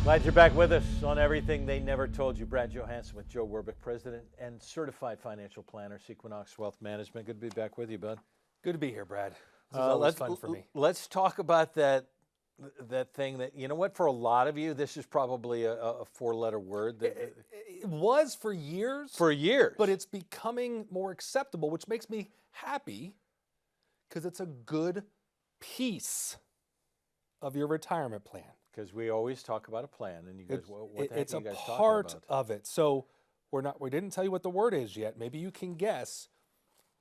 Glad you're back with us on Everything They Never Told You. Brad Johansen with Joe Wirbick, President and Certified Financial Planner, Sequinox Wealth Management. Good to be back with you, bud. Good to be here, Brad. This is always fun for me. Let's talk about that thing that, you know what, for a lot of you, this is probably a four-letter word. It was for years. For years. But it's becoming more acceptable, which makes me happy because it's a good piece of your retirement plan. Because we always talk about a plan, and you guys, what the heck it's are you guys a talking part about? of it. So we didn't tell you what the word is yet. Maybe you can guess.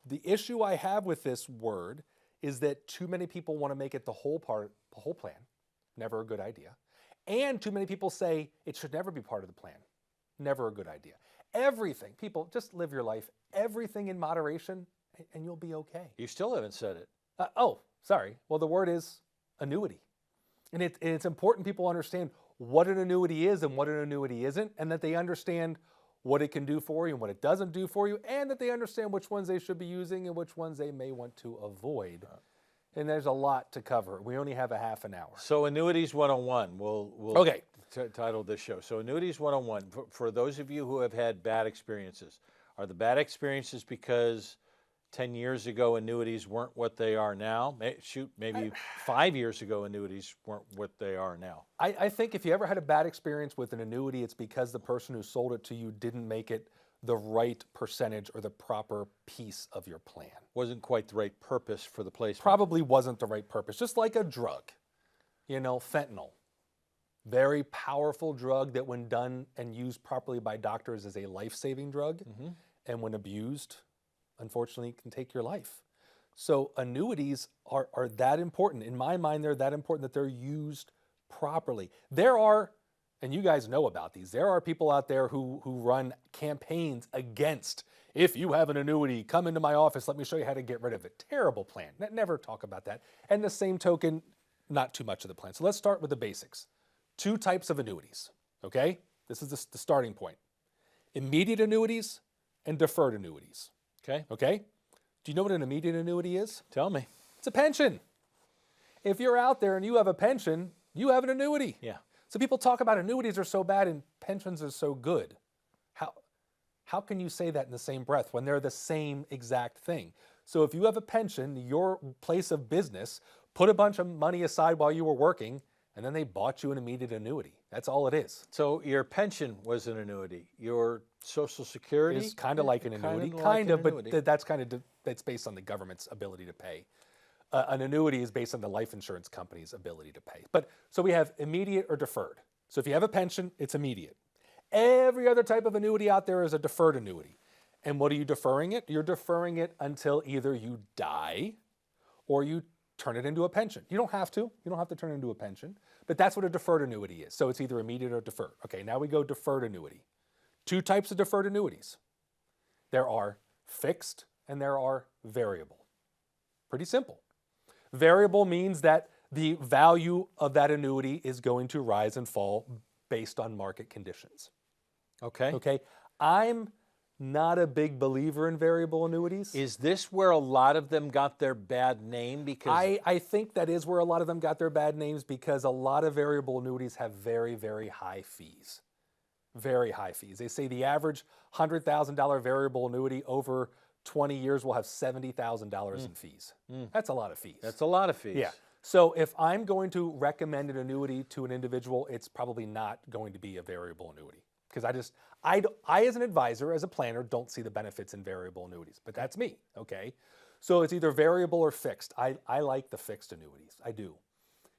The issue I have with this word is that too many people want to make it the whole plan. Never a good idea. And too many people say it should never be part of the plan. Never a good idea. Everything, people, just live your life. Everything in moderation, and you'll be okay. You still haven't said it. Sorry. Well, the word is annuity. And it's important people understand what an annuity is and what an annuity isn't, and that they understand what it can do for you and what it doesn't do for you, and that they understand which ones they should be using and which ones they may want to avoid. And there's a lot to cover. We only have a half an hour. So Annuities 101, we'll title this show. So Annuities 101, for those of you who have had bad experiences, are the bad experiences because 10 years ago, annuities weren't what they are now? Maybe 5 years ago, annuities weren't what they are now. I think if you ever had a bad experience with an annuity, it's because the person who sold it to you didn't make it the right percentage or the proper piece of your plan. Wasn't quite the right purpose for the placement. Probably wasn't the right purpose. Just like a drug, fentanyl. Very powerful drug that when done and used properly by doctors is a life-saving drug. Mm-hmm. And when abused, unfortunately, can take your life. So annuities are that important. In my mind, they're that important that they're used properly. There are, and you guys know about these, there are people out there who run campaigns against, if you have an annuity, come into my office, let me show you how to get rid of it. Terrible plan. Never talk about that. And the same token, not too much of the plan. So let's start with the basics. 2 types of annuities, okay? This is the starting point. Immediate annuities and deferred annuities. Okay? Do you know what an immediate annuity is? Tell me. It's a pension. If you're out there and you have a pension, you have an annuity. Yeah. So people talk about annuities are so bad and pensions are so good. How can you say that in the same breath when they're the same exact thing? So if you have a pension, your place of business put a bunch of money aside while you were working, and then they bought you an immediate annuity. That's all it is. So your pension was an annuity. Your Social Security is kind of like an annuity, but that's based on the government's ability to pay. An annuity is based on the life insurance company's ability to pay. But so we have immediate or deferred. So if you have a pension, it's immediate. Every other type of annuity out there is a deferred annuity. And what are you deferring it? You're deferring it until either you die or you turn it into a pension. You don't have to. You don't have to turn it into a pension. But that's what a deferred annuity is. So it's either immediate or deferred. Okay, now we go deferred annuity. 2 types of deferred annuities. There are fixed and there are variable. Pretty simple. Variable means that the value of that annuity is going to rise and fall based on market conditions. Okay? I'm not a big believer in variable annuities. Is this where a lot of them got their bad name? Because I think that is where a lot of them got their bad names because a lot of variable annuities have very, very high fees. Very high fees. They say the average $100,000 variable annuity over 20 years will have $70,000 in fees. That's a lot of fees. That's a lot of fees. Yeah. So if I'm going to recommend an annuity to an individual, it's probably not going to be a variable annuity. Because I as an advisor, as a planner, don't see the benefits in variable annuities. But that's me, okay? So it's either variable or fixed. I like the fixed annuities. I do.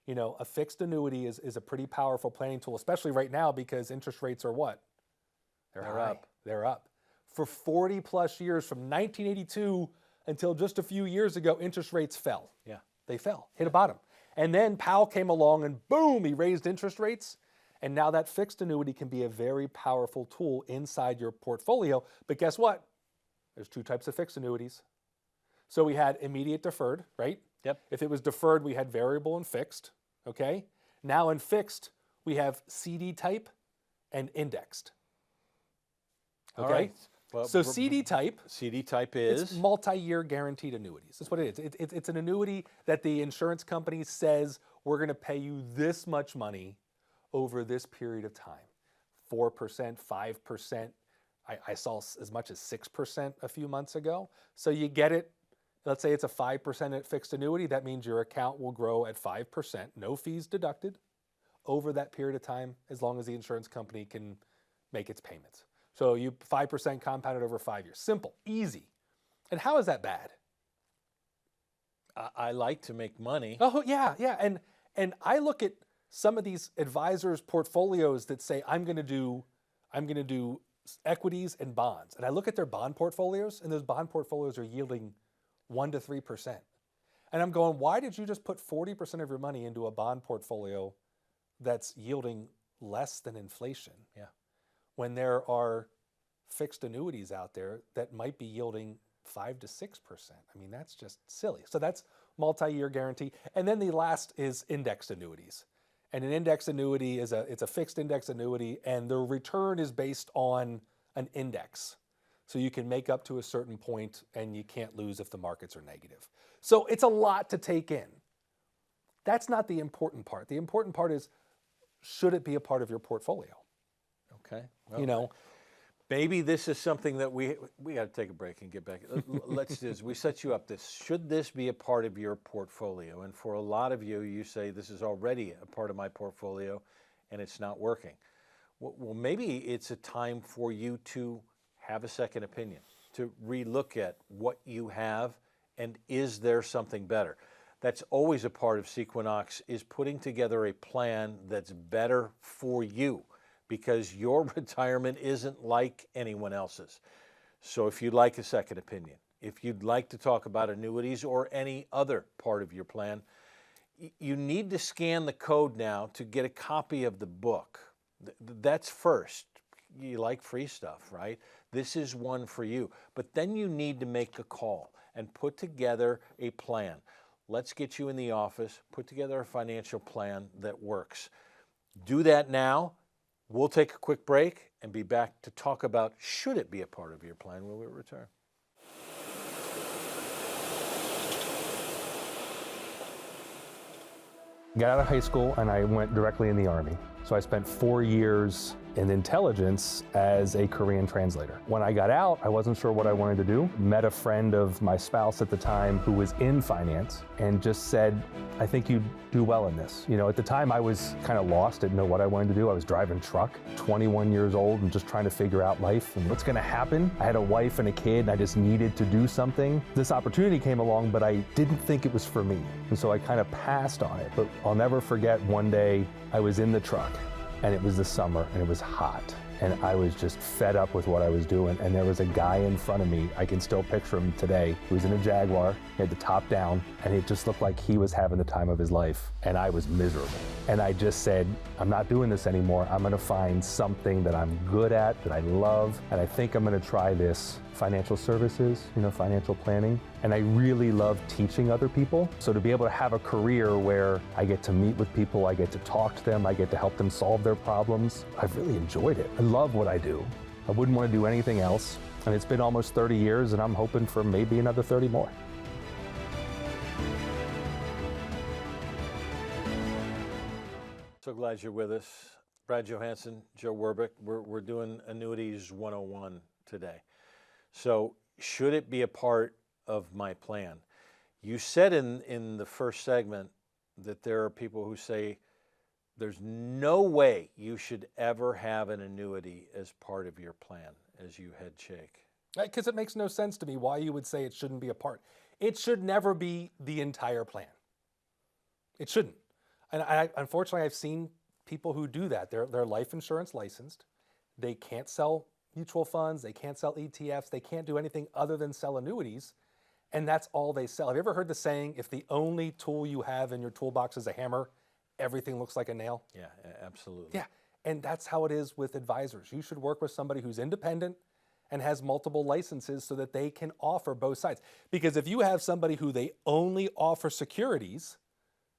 A fixed annuity is a pretty powerful planning tool, especially right now because interest rates are what? They're up. They're up. For 40 plus years, from 1982 until just a few years ago, interest rates fell. Yeah. They fell, hit a bottom. And then Powell came along and boom, he raised interest rates. And now that fixed annuity can be a very powerful tool inside your portfolio. But guess what? There's 2 types of fixed annuities. So we had immediate deferred, right? Yep. If it was deferred, we had variable and fixed, okay? Now in fixed, we have CD type and indexed. Okay? All right. Well, so CD type is? It's multi-year guaranteed annuities. That's what it is. It's an annuity that the insurance company says we're going to pay you this much money over this period of time. 4%, 5%. I saw as much as 6% a few months ago. So you get it. Let's say it's a 5% fixed annuity. That means your account will grow at 5%, no fees deducted, over that period of time, as long as the insurance company can make its payments. So you 5% compounded over 5 years. Simple, easy. And how is that bad? I like to make money. Oh, yeah. And I look at some of these advisors' portfolios that say, I'm going to do equities and bonds. And I look at their bond portfolios, and those bond portfolios are yielding 1 to 3%. And I'm going, why did you just put 40% of your money into a bond portfolio that's yielding less than inflation? Yeah. When there are fixed annuities out there that might be yielding 5 to 6%. I mean, that's just silly. So that's multi-year guarantee. And then the last is indexed annuities. And an indexed annuity it's a fixed index annuity, and the return is based on an index. So you can make up to a certain point, and you can't lose if the markets are negative. So it's a lot to take in. That's not the important part. The important part is, should it be a part of your portfolio? Okay. Well, maybe this is something that we got to take a break and get back. Let's do this. We set you up this. Should this be a part of your portfolio? And for a lot of you, you say this is already a part of my portfolio and it's not working. Well, maybe it's a time for you to have a second opinion, to relook at what you have and is there something better? That's always a part of Sequinox, is putting together a plan that's better for you, because your retirement isn't like anyone else's. So if you'd like a second opinion, if you'd like to talk about annuities or any other part of your plan, you need to scan the code now to get a copy of the book. That's first. You like free stuff, right? This is one for you. But then you need to make a call and put together a plan. Let's get you in the office, put together a financial plan that works. Do that now. We'll take a quick break and be back to talk about, should it be a part of your plan when we return. Got out of high school and I went directly in the Army. So I spent 4 years in intelligence as a Korean translator. When I got out, I wasn't sure what I wanted to do. Met a friend of my spouse at the time who was in finance and just said, I think you'd do well in this. You know, at the time I was kind of lost, didn't know what I wanted to do. I was driving truck, 21 years old, and just trying to figure out life and what's gonna happen. I had a wife and a kid, and I just needed to do something. This opportunity came along, but I didn't think it was for me. And so I kind of passed on it. But I'll never forget one day I was in the truck, and it was the summer, and it was hot. And I was just fed up with what I was doing. And there was a guy in front of me, I can still picture him today, who was in a Jaguar, he had the top down, and it just looked like he was having the time of his life. And I was miserable. And I just said, I'm not doing this anymore. I'm gonna find something that I'm good at, that I love, and I think I'm gonna try this financial services, financial planning. And I really love teaching other people. So to be able to have a career where I get to meet with people, I get to talk to them, I get to help them solve their problems, I've really enjoyed it. I love what I do. I wouldn't want to do anything else. And it's been almost 30 years, and I'm hoping for maybe another 30 more. So glad you're with us. Brad Johansen, Joe Wirbick. We're doing Annuities 101 today. So should it be a part of my plan? You said in the first segment that there are people who say there's no way you should ever have an annuity as part of your plan, as you head shake. Because it makes no sense to me why you would say it shouldn't be a part. It should never be the entire plan. It shouldn't. And unfortunately, I've seen people who do that. They're life insurance licensed. They can't sell mutual funds. They can't sell ETFs. They can't do anything other than sell annuities. And that's all they sell. Have you ever heard the saying, if the only tool you have in your toolbox is a hammer, everything looks like a nail? Yeah, absolutely. Yeah, and that's how it is with advisors. You should work with somebody who's independent and has multiple licenses so that they can offer both sides. Because if you have somebody who they only offer securities,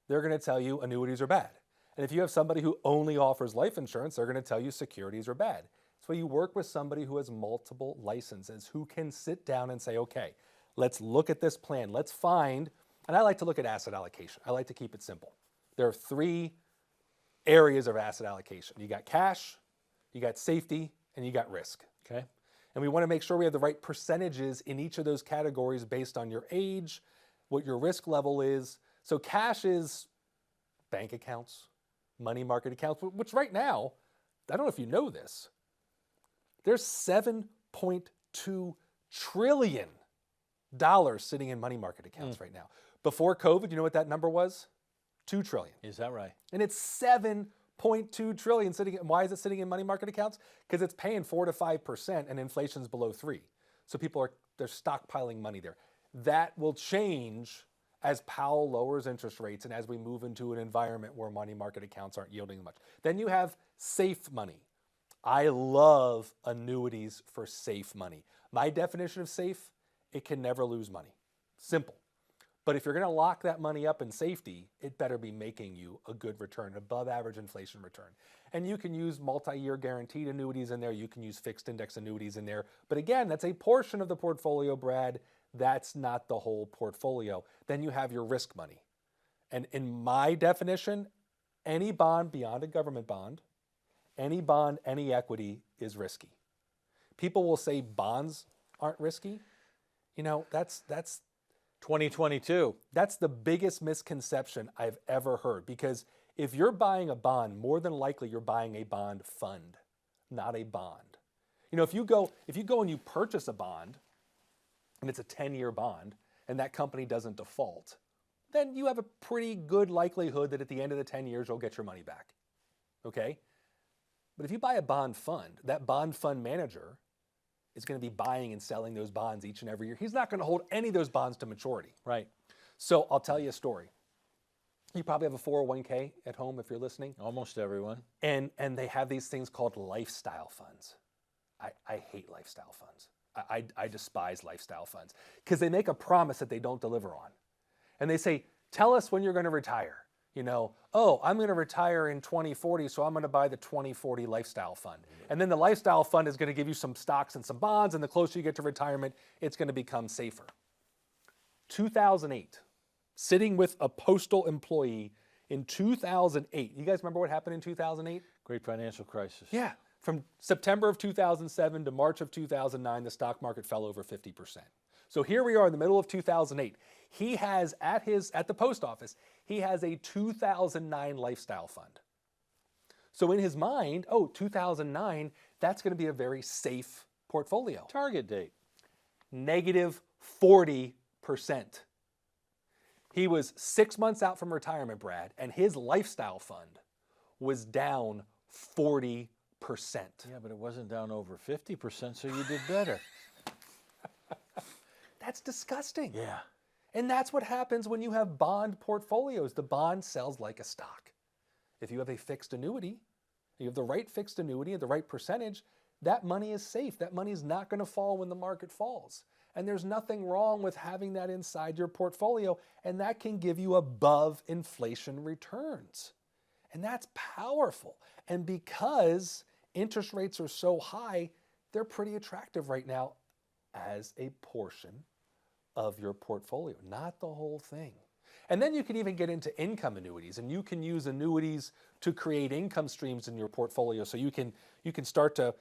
they're gonna tell you annuities are bad. And if you have somebody who only offers life insurance, they're gonna tell you securities are bad. So you work with somebody who has multiple licenses, who can sit down and say, okay, let's look at this plan. Let's find, and I like to look at asset allocation. I like to keep it simple. There are 3 areas of asset allocation. You got cash, you got safety, and you got risk. Okay. And we want to make sure we have the right percentages in each of those categories based on your age, what your risk level is. So cash is bank accounts, money market accounts, which right now, I don't know if you know this, there's $7.2 trillion sitting in money market accounts right now. Before COVID, you know what that number was? 2 trillion. Is that right? And it's 7.2 trillion sitting. Why is it sitting in money market accounts? Because it's paying 4 to 5% and inflation's below 3. So they're stockpiling money there. That will change as Powell lowers interest rates and as we move into an environment where money market accounts aren't yielding much. Then you have safe money. I love annuities for safe money. My definition of safe, it can never lose money. Simple. But if you're going to lock that money up in safety, it better be making you a good return, above average inflation return. And you can use multi-year guaranteed annuities in there. You can use fixed index annuities in there. But again, that's a portion of the portfolio, Brad. That's not the whole portfolio. Then you have your risk money. And in my definition, any bond beyond a government bond, any bond, any equity is risky. People will say bonds aren't risky. You know, that's 2022. That's the biggest misconception I've ever heard, because if you're buying a bond, more than likely you're buying a bond fund, not a bond. You know, if you go and you purchase a bond and it's a 10-year bond and that company doesn't default, then you have a pretty good likelihood that at the end of the 10 years you'll get your money back. Okay? But if you buy a bond fund, that bond fund manager is going to be buying and selling those bonds each and every year. He's not going to hold any of those bonds to maturity. Right. So I'll tell you a story. You probably have a 401k at home if you're listening. Almost everyone. And they have these things called lifestyle funds. I hate lifestyle funds. I despise lifestyle funds because they make a promise that they don't deliver on. And they say, tell us when you're going to retire. You know, oh, I'm going to retire in 2040, so I'm going to buy the 2040 lifestyle fund. And then the lifestyle fund is going to give you some stocks and some bonds, and the closer you get to retirement, it's going to become safer. 2008, sitting with a postal employee in 2008. You guys remember what happened in 2008? Great financial crisis. Yeah. From September of 2007 to March of 2009, the stock market fell over 50%. So here we are in the middle of 2008. He has at the post office, he has a 2009 lifestyle fund. So in his mind, 2009, that's going to be a very safe portfolio. Target date. Negative 40%. He was 6 months out from retirement, Brad, and his lifestyle fund was down 40%. Yeah, but it wasn't down over 50%, so you did better. That's disgusting. Yeah. And that's what happens when you have bond portfolios. The bond sells like a stock. If you have a fixed annuity, you have the right fixed annuity at the right percentage, that money is safe. That money is not going to fall when the market falls. And there's nothing wrong with having that inside your portfolio, and that can give you above inflation returns. And that's powerful. And because interest rates are so high, they're pretty attractive right now as a portion of your portfolio, not the whole thing. And then you can even get into income annuities, and you can use annuities to create income streams in your portfolio. So you can start to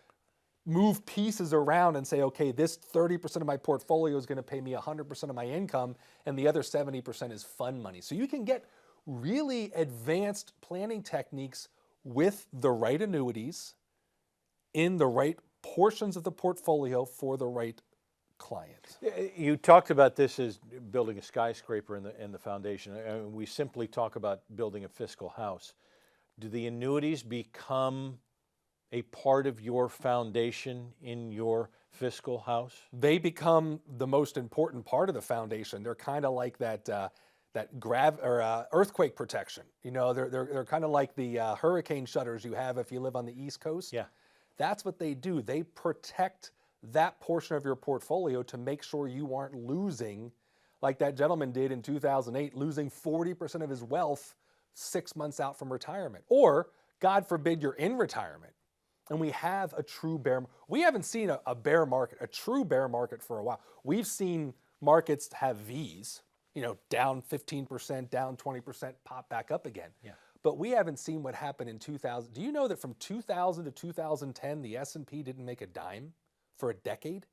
move pieces around and say, okay, this 30% of my portfolio is going to pay me 100% of my income, and the other 70% is fund money. So you can get really advanced planning techniques with the right annuities in the right portions of the portfolio for the right client. You talked about this as building a skyscraper in the foundation. We simply talk about building a fiscal house. Do the annuities become a part of your foundation in your fiscal house? They become the most important part of the foundation. They're kind of like that earthquake protection. You know, they're kind of like the hurricane shutters you have if you live on the East Coast. Yeah. That's what they do. They protect that portion of your portfolio to make sure you aren't losing, like that gentleman did in 2008, losing 40% of his wealth 6 months out from retirement. Or, God forbid, you're in retirement and we have a true we haven't seen a bear market, a true bear market for a while. We've seen markets have Vs, you know, down 15%, down 20%, pop back up again. Yeah. but we haven't seen what happened in 2000. Do you know that from 2000 to 2010, the S&P didn't make a dime for a decade?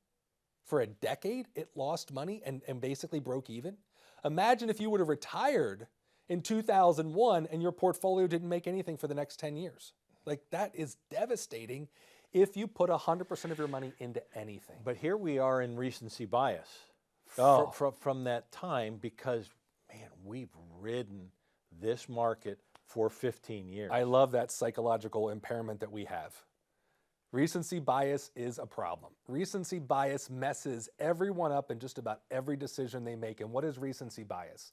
For a decade, it lost money and basically broke even. Imagine if you would have retired in 2001 and your portfolio didn't make anything for the next 10 years. Like, that is devastating if you put 100% of your money into anything. But here we are in recency bias from that time because, man, we've ridden this market for 15 years. I love that psychological impairment that we have. Recency bias is a problem. Recency bias messes everyone up in just about every decision they make. And what is recency bias?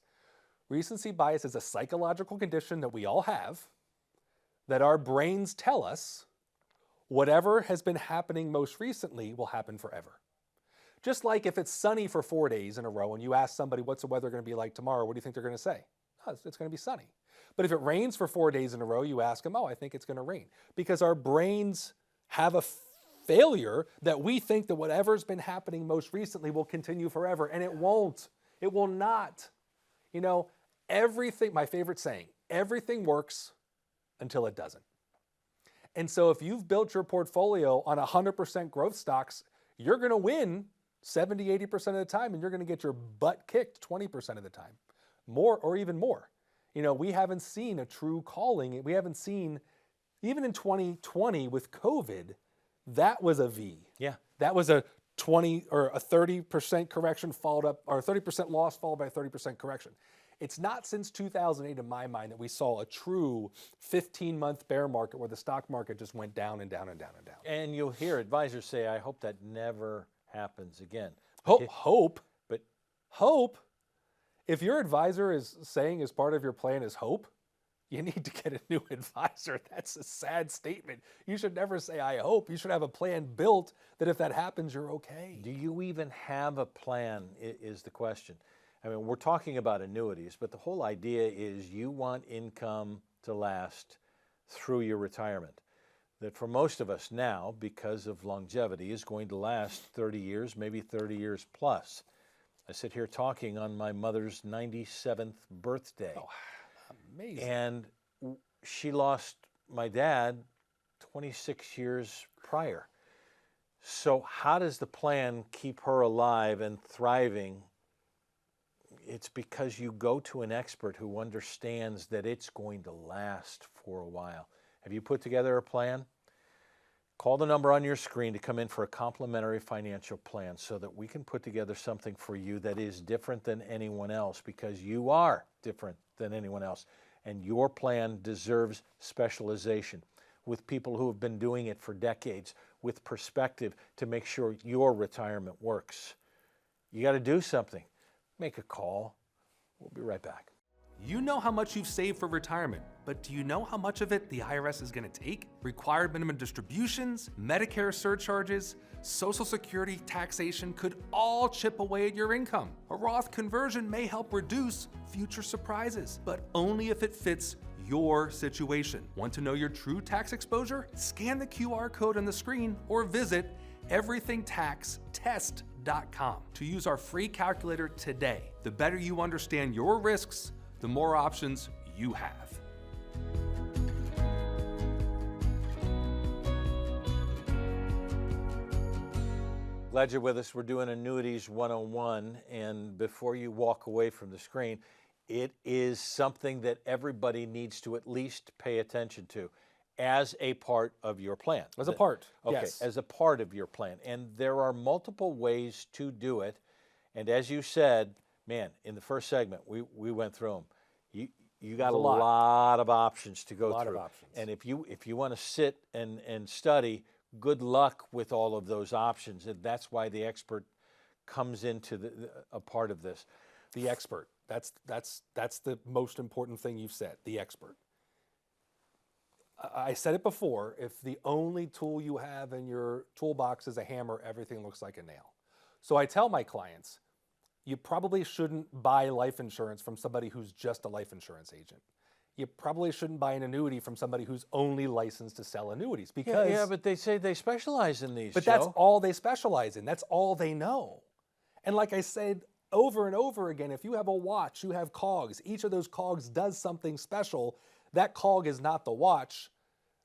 Recency bias is a psychological condition that we all have, that our brains tell us whatever has been happening most recently will happen forever. Just like if it's sunny for 4 days in a row and you ask somebody, what's the weather going to be like tomorrow? What do you think they're going to say? Oh, it's going to be sunny. But if it rains for 4 days in a row, you ask them, oh, I think it's going to rain. Because our brains have a failure that we think that whatever's been happening most recently will continue forever, and it won't. It will not. You know, everything, my favorite saying, everything works until it doesn't. And so if you've built your portfolio on 100% growth stocks, you're going to win 70, 80% of the time, and you're going to get your butt kicked 20% of the time, more or even more. You know, we haven't seen a true calling. We haven't seen, even in 2020 with COVID, that was a V. Yeah. That was a 20 or a 30% correction followed up, or 30% loss followed by a 30% correction. It's not since 2008 in my mind that we saw a true 15-month bear market where the stock market just went down and down and down and down. And you'll hear advisors say, I hope that never happens again. Hope. If your advisor is saying as part of your plan is hope, you need to get a new advisor. That's a sad statement. You should never say, I hope. You should have a plan built that if that happens, you're okay. Do you even have a plan is the question. I mean, we're talking about annuities, but the whole idea is you want income to last through your retirement. That for most of us now, because of longevity, is going to last 30 years, maybe 30 years plus. I sit here talking on my mother's 97th birthday. Oh, amazing. And she lost my dad 26 years prior. So how does the plan keep her alive and thriving? It's because you go to an expert who understands that it's going to last for a while. Have you put together a plan? Call the number on your screen to come in for a complimentary financial plan so that we can put together something for you that is different than anyone else, because you are different than anyone else. And your plan deserves specialization with people who have been doing it for decades, with perspective to make sure your retirement works. You got to do something. Make a call. We'll be right back. You know how much you've saved for retirement, but do you know how much of it the IRS is going to take? Required minimum distributions, Medicare surcharges, Social Security taxation could all chip away at your income. A Roth conversion may help reduce future surprises, but only if it fits your situation. Want to know your true tax exposure? Scan the QR code on the screen or visit everythingtaxtest.com to use our free calculator today. The better you understand your risks, the more options you have. Glad you're with us. We're doing Annuities 101, and before you walk away from the screen, it is something that everybody needs to at least pay attention to as a part of your plan. As a part, okay, yes. As a part of your plan. And there are multiple ways to do it. And as you said, man, in the first segment, we went through them. You got a lot of options to go through. A lot of options. And if you want to sit and study, good luck with all of those options. And that's why the expert comes into a part of this. The expert. That's the most important thing you've said, the expert. I said it before, if the only tool you have in your toolbox is a hammer, everything looks like a nail. So I tell my clients, you probably shouldn't buy life insurance from somebody who's just a life insurance agent. You probably shouldn't buy an annuity from somebody who's only licensed to sell annuities, because yeah, but they say they specialize in these. But that's all they specialize in. That's all they know. And like I said over and over again, if you have a watch, you have cogs. Each of those cogs does something special. That cog is not the watch.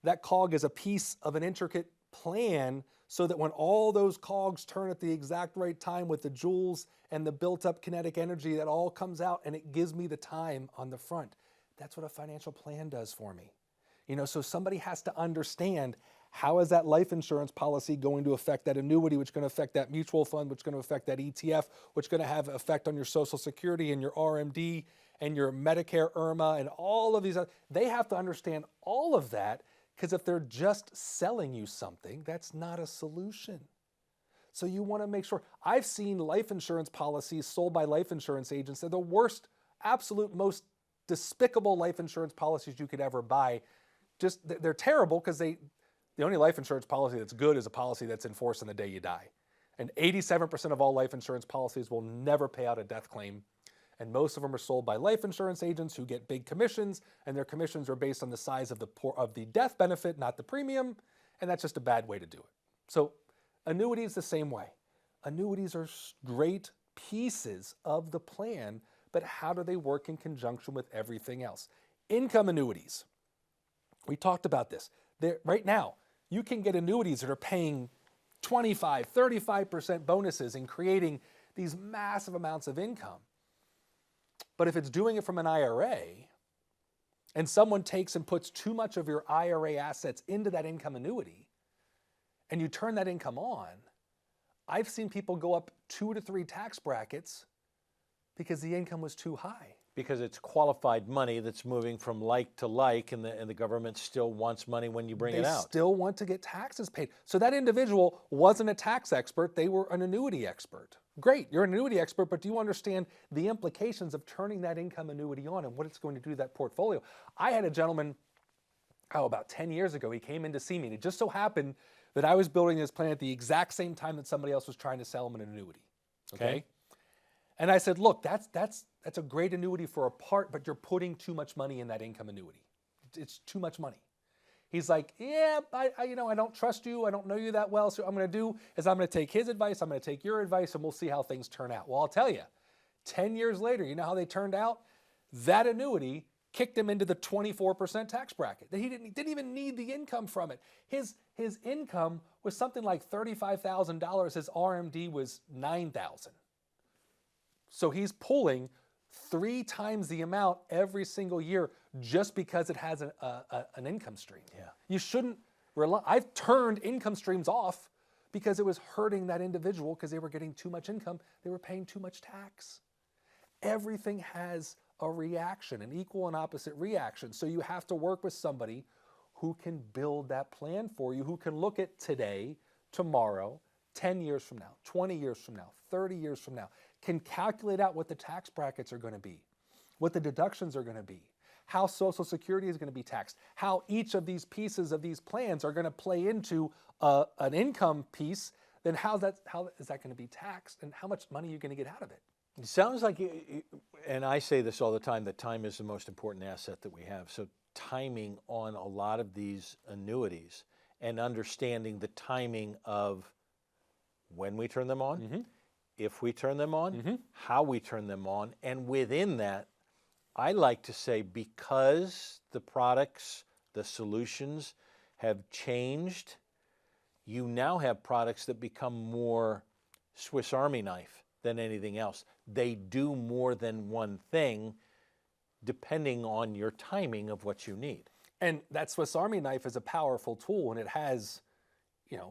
That cog is a piece of an intricate plan so that when all those cogs turn at the exact right time with the joules and the built-up kinetic energy, that all comes out and it gives me the time on the front. That's what a financial plan does for me. So somebody has to understand, how is that life insurance policy going to affect that annuity, which is going to affect that mutual fund, which is going to affect that ETF, which is going to have an effect on your Social Security and your RMD and your Medicare, IRMA, and all of these. They have to understand all of that, because if they're just selling you something, that's not a solution. So you want to make sure. I've seen life insurance policies sold by life insurance agents. They're the worst, absolute most despicable life insurance policies you could ever buy. Just, they're terrible because the only life insurance policy that's good is a policy that's enforced on the day you die. And 87% of all life insurance policies will never pay out a death claim. And most of them are sold by life insurance agents who get big commissions, and their commissions are based on the size of the death benefit, not the premium, and that's just a bad way to do it. So annuities the same way. Annuities are great pieces of the plan, but how do they work in conjunction with everything else? Income annuities. We talked about this. Right now, you can get annuities that are paying 25, 35% bonuses and creating these massive amounts of income. But if it's doing it from an IRA, and someone takes and puts too much of your IRA assets into that income annuity, and you turn that income on, I've seen people go up 2 to 3 tax brackets because the income was too high. Because it's qualified money that's moving from like to like, and the government still wants money when you bring it out. They still want to get taxes paid. So that individual wasn't a tax expert, they were an annuity expert. Great, you're an annuity expert, but do you understand the implications of turning that income annuity on and what it's going to do to that portfolio? I had a gentleman, about 10 years ago, he came in to see me, and it just so happened that I was building this plan at the exact same time that somebody else was trying to sell him an annuity. Okay? And I said, look, that's a great annuity for a part, but you're putting too much money in that income annuity. It's too much money. He's like, yeah, I don't trust you. I don't know you that well. So what I'm going to do is I'm going to take his advice. I'm going to take your advice, and we'll see how things turn out. Well, I'll tell you, 10 years later, you know how they turned out? That annuity kicked him into the 24% tax bracket. He didn't even need the income from it. His income was something like $35,000. His RMD was $9,000. So he's pulling 3 times the amount every single year just because it has an income stream. Yeah. You shouldn't rely. I've turned income streams off because it was hurting that individual because they were getting too much income. They were paying too much tax. Everything has a reaction, an equal and opposite reaction. So you have to work with somebody who can build that plan for you, who can look at today, tomorrow, 10 years from now, 20 years from now, 30 years from now, can calculate out what the tax brackets are going to be, what the deductions are going to be, how Social Security is going to be taxed, how each of these pieces of these plans are going to play into an income piece, then how is that going to be taxed, and how much money are you going to get out of it? It sounds like, and I say this all the time, that time is the most important asset that we have. So timing on a lot of these annuities and understanding the timing of when we turn them on, if we turn them on, how we turn them on, and within that, I like to say, because the products, the solutions have changed, you now have products that become more Swiss Army knife than anything else. They do more than one thing depending on your timing of what you need. And that Swiss Army knife is a powerful tool, and it has,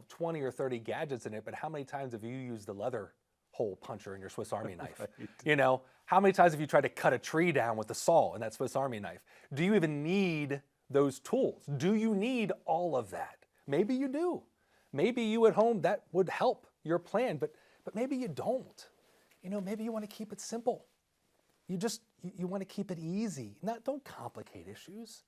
20 or 30 gadgets in it, but how many times have you used the leather hole puncher in your Swiss Army knife? Right. How many times have you tried to cut a tree down with the saw in that Swiss Army knife? Do you even need those tools? Do you need all of that? Maybe you do. Maybe you at home, that would help your plan, but maybe you don't. Maybe you want to keep it simple. You want to keep it easy. Don't complicate issues.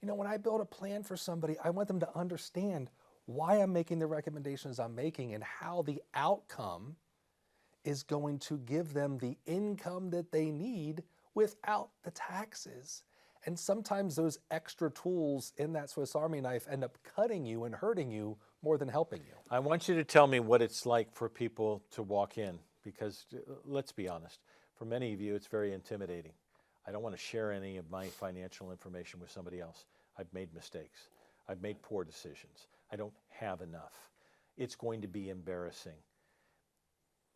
When I build a plan for somebody, I want them to understand why I'm making the recommendations I'm making and how the outcome is going to give them the income that they need without the taxes. And sometimes those extra tools in that Swiss Army knife end up cutting you and hurting you more than helping you. I want you to tell me what it's like for people to walk in, because let's be honest, for many of you, it's very intimidating. I don't want to share any of my financial information with somebody else. I've made mistakes. I've made poor decisions. I don't have enough. It's going to be embarrassing.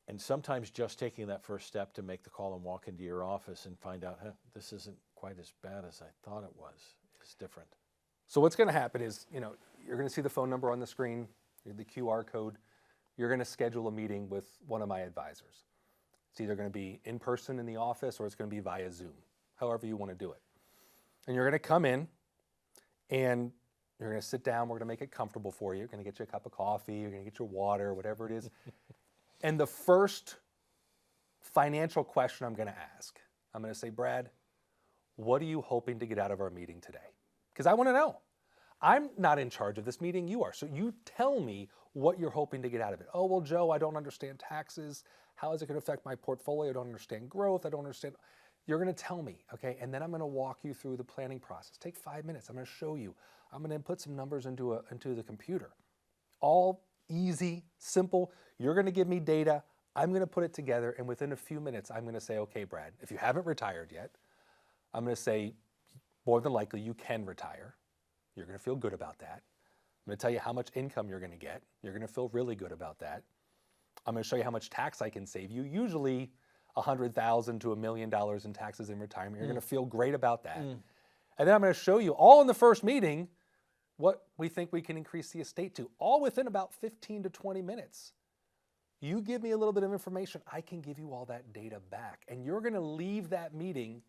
And sometimes just taking that first step to make the call and walk into your office and find out, this isn't quite as bad as I thought it was, is different. So what's going to happen is, you're going to see the phone number on the screen, the QR code. You're going to schedule a meeting with one of my advisors. It's either going to be in person in the office or it's going to be via Zoom, however you want to do it. And you're going to come in and you're going to sit down. We're going to make it comfortable for you. You're going to get you a cup of coffee. You're going to get your water, whatever it is. And the first financial question I'm going to ask, I'm going to say, Brad, what are you hoping to get out of our meeting today? Because I want to know. I'm not in charge of this meeting, you are. So you tell me what you're hoping to get out of it. Oh, well, Joe, I don't understand taxes. How is it going to affect my portfolio? I don't understand growth. I don't understand. You're going to tell me, okay? And then I'm going to walk you through the planning process. Take 5 minutes. I'm going to show you. I'm going to input some numbers into the computer. All easy, simple. You're going to give me data. I'm going to put it together. And within a few minutes, I'm going to say, okay, Brad, if you haven't retired yet, I'm going to say, more than likely, you can retire. You're going to feel good about that. I'm going to tell you how much income you're going to get. You're going to feel really good about that. I'm going to show you how much tax I can save you. Usually $100,000 to $1 million in taxes in retirement. You're going to feel great about that. And then I'm going to show you all in the first meeting what we think we can increase the estate to, all within about 15 to 20 minutes. You give me a little bit of information, I can give you all that data back. And you're going to leave that meeting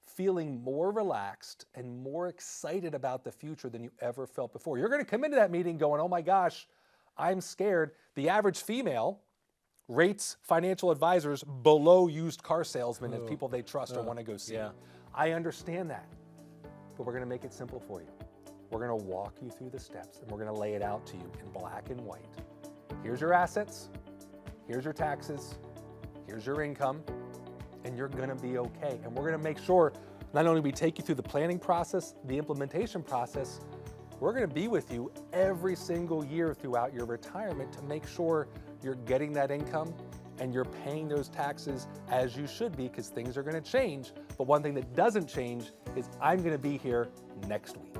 feeling more relaxed and more excited about the future than you ever felt before. You're going to come into that meeting going, oh my gosh, I'm scared. The average female rates financial advisors below used car salesmen as people they trust or want to go see. Yeah. I understand that, but we're going to make it simple for you. We're going to walk you through the steps and we're going to lay it out to you in black and white. Here's your assets, here's your taxes, here's your income, and you're going to be okay. And we're going to make sure not only we take you through the planning process, the implementation process, we're going to be with you every single year throughout your retirement to make sure you're getting that income and you're paying those taxes as you should be, because things are going to change. But one thing that doesn't change is I'm going to be here next week.